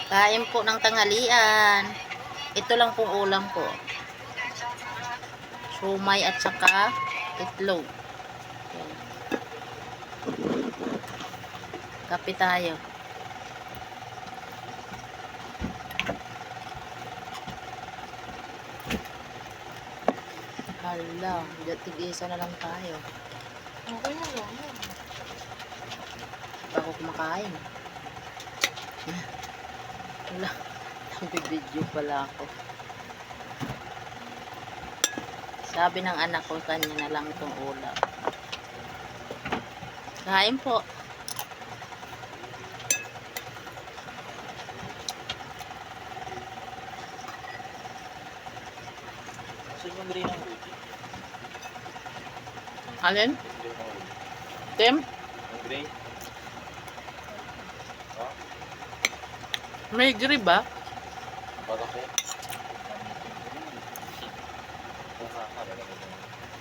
Kain po ng tanghalian. Ito lang pong ulam ko. Sumay at saka itlog. Yan. Kape tayo. Hala, tig-isa na lang tayo. Okay na lang. Pa ako kumakain. Wala. Nag-video pala ako. Sabi ng anak ko, kanya na lang itong ulam. Kain po. Alin? Tim? May grib ba?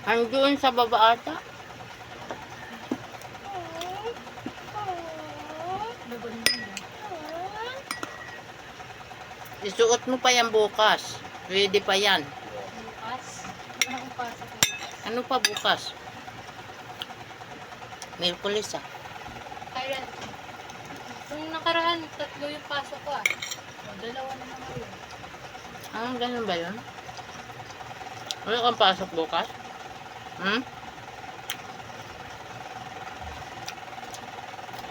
Andoon sa baba ata. Isuot mo pa yan bukas. Ready pa yan. Bukas? Wala akong pasok bukas. Ano pa bukas? Miyerkules ah. Kaya, nung nakaraan, 3 yung pasok ko ah. O, 2 na naman yun. Ah, ganun ba yun? Wala kang pasok bukas? Hmm?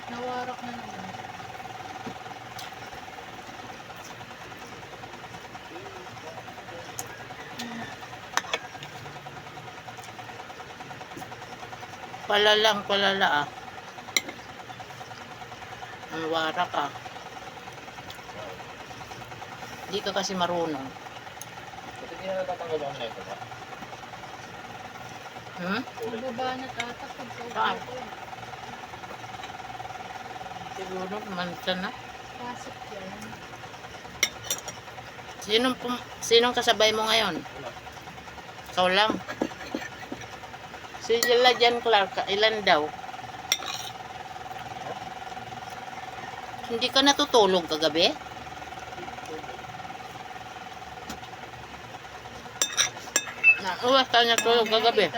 Nawarak na naman. Palala ah. Ang warak ah. Hindi ka kasi marunong. Ba't hindi na natatanggal ako nito ba? Hmm? Mababa na tatak pag sa Saan? upo ko. Siguro, mansa na. Pasok yan. Sinong kasabay mo ngayon? Ikaw lang. Si Jan Clark, ilan daw? Hindi ka natutulog kagabi? Uwas ka natulog kagabi?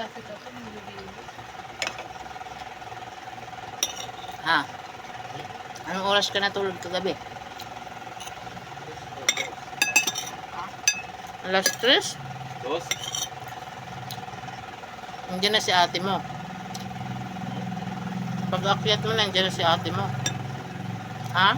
Ha? Anong oras ka natulog kagabi? Alas 3? Dos? Nandiyan na si ate mo. Pag akyat mo, nandiyan na si ate mo. Ha?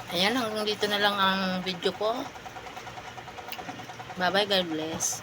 Ayan, hanggang dito na lang ang video ko. Bye bye, God bless.